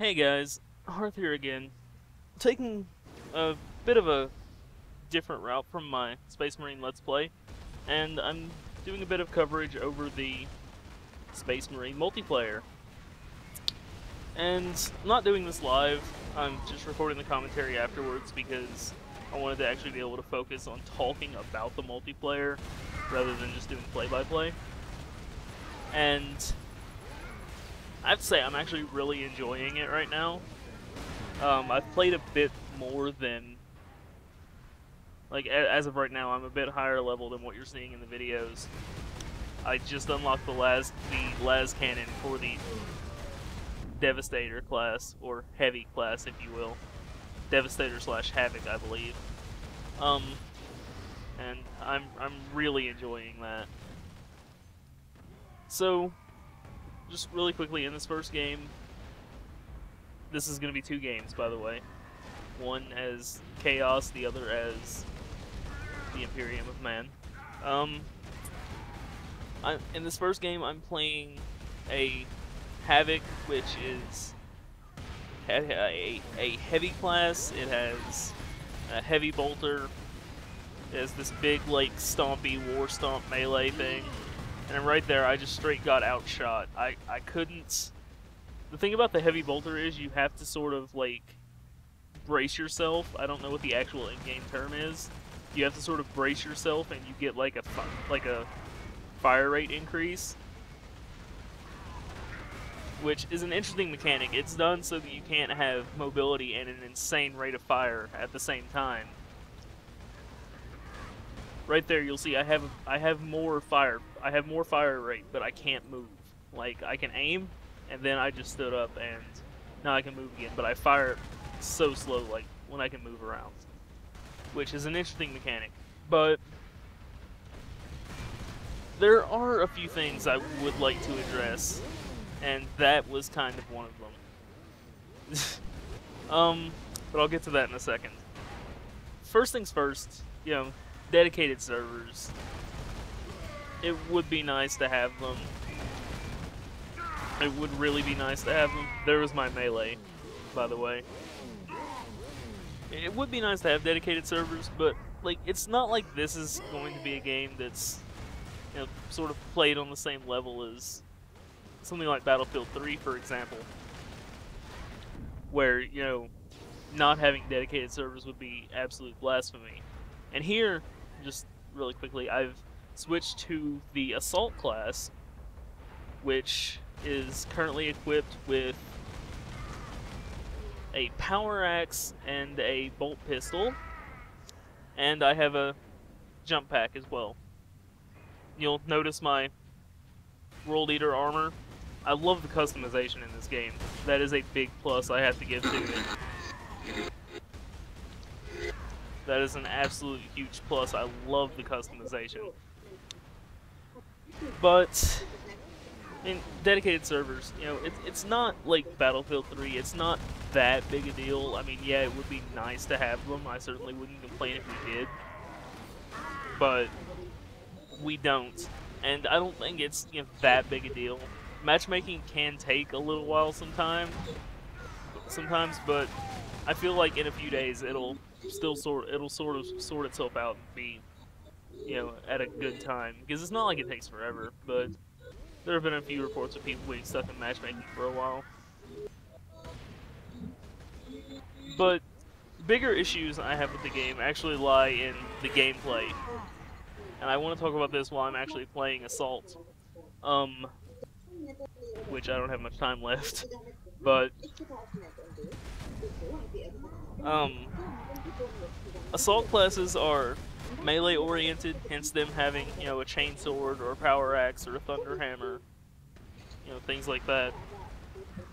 Hey guys, Hearth here again, taking a bit of a different route from my Space Marine Let's Play, and I'm doing a bit of coverage over the Space Marine multiplayer. And I'm not doing this live, I'm just recording the commentary afterwards because I wanted to actually be able to focus on talking about the multiplayer rather than just doing play-by-play. And I have to say, I'm actually really enjoying it right now. I've played a bit more than, like, as of right now, I'm a bit higher level than what you're seeing in the videos. I just unlocked the las cannon for the Devastator class, or Heavy class, if you will. Devastator / Havoc, I believe. And I'm really enjoying that. So, just really quickly, in this first game, this is going to be 2 games, by the way. One as Chaos, the other as the Imperium of Man. In this first game, I'm playing a Havoc, which is a heavy class. It has a heavy bolter. It has this big, like, stompy war stomp melee thing. And right there, I just straight got outshot. I couldn't... The thing about the heavy bolter is you have to sort of, like, brace yourself. I don't know what the actual in-game term is. You have to sort of brace yourself, and you get, like, a fire rate increase. Which is an interesting mechanic. It's done so that you can't have mobility and an insane rate of fire at the same time. Right there, you'll see I have more fire rate, but I can't move. Like, I can aim, and then I just stood up, and now I can move again. But I fire so slow, like when I can move around, which is an interesting mechanic. But there are a few things I would like to address, and that was kind of one of them. But I'll get to that in a second. First things first, you know. Dedicated servers. It would be nice to have them. It would really be nice to have them. There was my melee, by the way. It would be nice to have dedicated servers, but like it's not like this is going to be a game that's, you know, sort of played on the same level as something like Battlefield 3, for example, where, you know, not having dedicated servers would be absolute blasphemy. And here, just really quickly, I've switched to the Assault class, which is currently equipped with a power axe and a bolt pistol, and I have a jump pack as well. You'll notice my World Eater armor. I love the customization in this game. That is a big plus I have to give to it. That is an absolute huge plus. I love the customization. But in dedicated servers, you know, it's not like Battlefield 3. It's not that big a deal. I mean, yeah, it would be nice to have them. I certainly wouldn't complain if we did. But we don't. And I don't think it's, you know, that big a deal. Matchmaking can take a little while sometimes, but I feel like in a few days it'll sort of sort itself out and be, you know, at a good time, because it's not like it takes forever, but there have been a few reports of people being stuck in matchmaking for a while. But bigger issues I have with the game actually lie in the gameplay, and I want to talk about this while I'm actually playing Assault, which I don't have much time left, but Assault classes are melee oriented, hence them having, you know, a chainsword or a power axe or a thunder hammer, you know, things like that.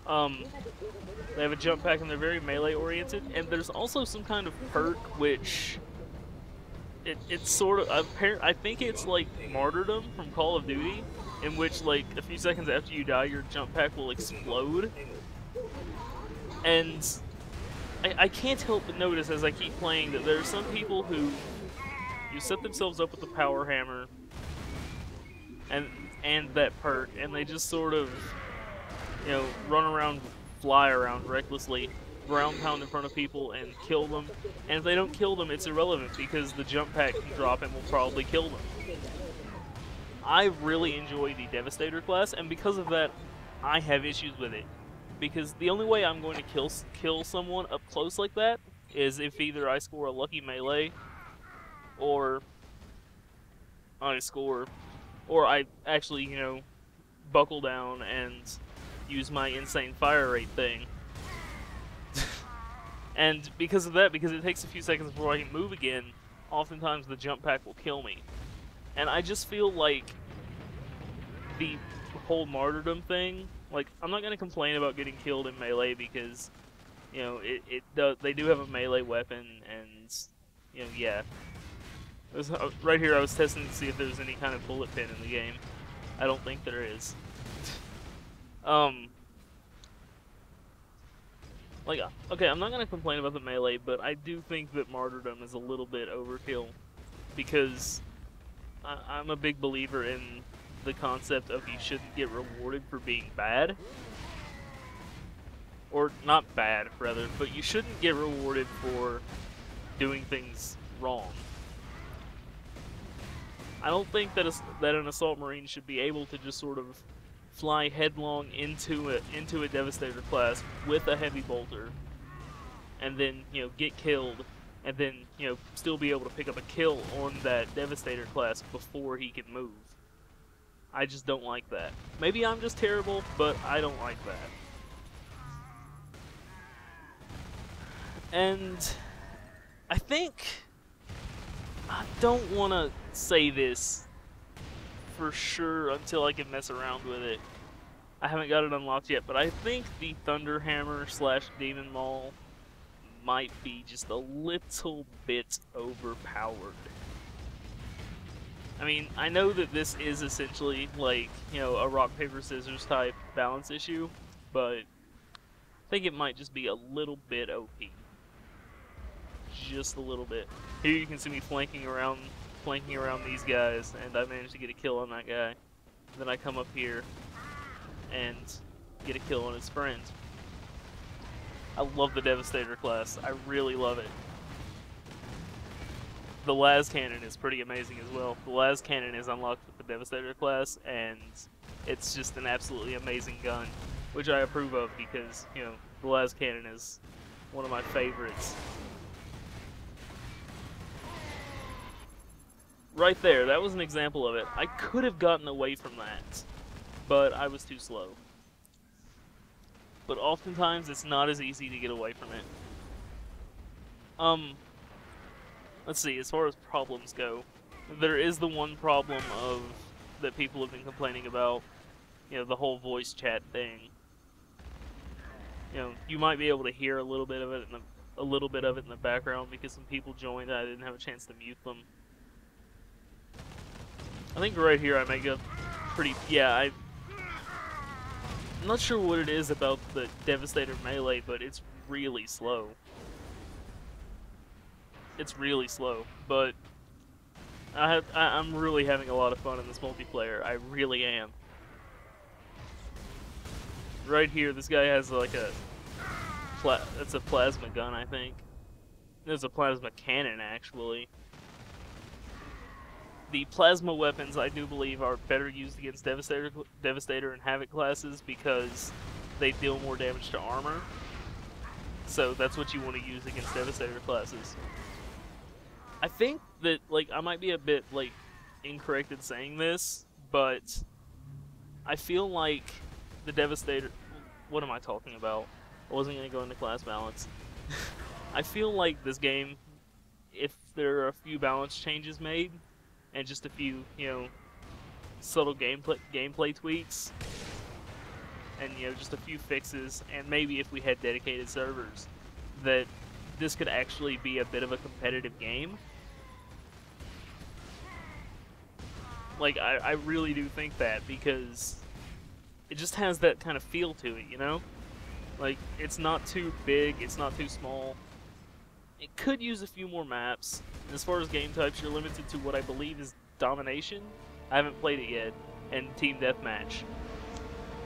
They have a jump pack and they're very melee oriented, and there's also some kind of perk which it's sort of I think it's like Martyrdom from Call of Duty, in which, like, a few seconds after you die, your jump pack will explode. And I can't help but notice as I keep playing that there are some people who set themselves up with the power hammer and that perk, and they just sort of, you know, run around fly around recklessly, ground pound in front of people, and kill them. And if they don't kill them, it's irrelevant because the jump pack can drop and will probably kill them. I really enjoy the Devastator class, and because of that, I have issues with it. Because the only way I'm going to kill someone up close like that is if either I score a lucky melee, or I actually, buckle down and use my insane fire rate thing. And because of that, because it takes a few seconds before I can move again, oftentimes the jump pack will kill me. And I just feel like the whole martyrdom thing, like, I'm not going to complain about getting killed in melee because, they do have a melee weapon, and, yeah. Right here I was testing to see if there was any kind of bullet pin in the game. I don't think there is. Okay, I'm not going to complain about the melee, but I do think that martyrdom is a little bit overkill, because I'm a big believer in the concept of you shouldn't get rewarded for being bad. Or, not bad, rather, but you shouldn't get rewarded for doing things wrong. I don't think that an Assault Marine should be able to just sort of fly headlong into a Devastator class with a Heavy Bolter, and then, get killed, and then, still be able to pick up a kill on that Devastator class before he can move. I just don't like that. Maybe I'm just terrible, but I don't like that. And I don't want to say this for sure until I can mess around with it. I haven't got it unlocked yet, but I think the Thunderhammer / Demon Maul might be just a little bit overpowered. I mean, I know that this is essentially like, a rock, paper, scissors type balance issue, but I think it might just be a little bit OP. Just a little bit. Here you can see me flanking around these guys, and I managed to get a kill on that guy. Then I come up here and get a kill on his friend. I love the Devastator class. I really love it. The las cannon is pretty amazing as well. The las cannon is unlocked with the Devastator class, and it's just an absolutely amazing gun, which I approve of because, the las cannon is one of my favorites. Right there, that was an example of it. I could have gotten away from that, but I was too slow. But oftentimes, it's not as easy to get away from it. Let's see, as far as problems go, there is the one problem that people have been complaining about, the whole voice chat thing. You might be able to hear a little bit of it in the background because some people joined and I didn't have a chance to mute them. I think right here I make a pretty... Yeah, I'm not sure what it is about the Devastator melee, but it's really slow. It's really slow, but I'm really having a lot of fun in this multiplayer. I really am. Right here, this guy has like it's a plasma gun, I think. There's a plasma cannon, actually. The plasma weapons, I do believe, are better used against Devastator and Havoc classes because they deal more damage to armor. So that's what you want to use against Devastator classes. I think that, I might be a bit, incorrect in saying this, but I feel like the Devastator... What am I talking about? I wasn't going to go into class balance. I feel like this game, if there are a few balance changes made, and just a few, subtle gameplay tweaks, and, just a few fixes, and maybe if we had dedicated servers, that this could actually be a bit of a competitive game. I really do think that, because it just has that kind of feel to it, it's not too big, it's not too small. It could use a few more maps. And as far as game types, you're limited to what I believe is Domination. I haven't played it yet, and Team Deathmatch.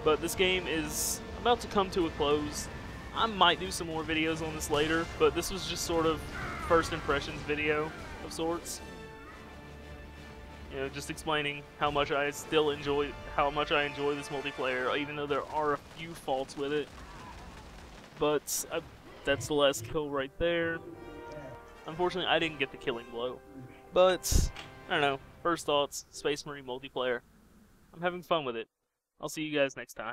But this game is about to come to a close. I might do some more videos on this later, but this was just sort of first impressions video of sorts. You know, just explaining how much I enjoy this multiplayer, even though there are a few faults with it. But that's the last kill right there. Unfortunately, I didn't get the killing blow. But, I don't know, first thoughts, Space Marine multiplayer. I'm having fun with it. I'll see you guys next time.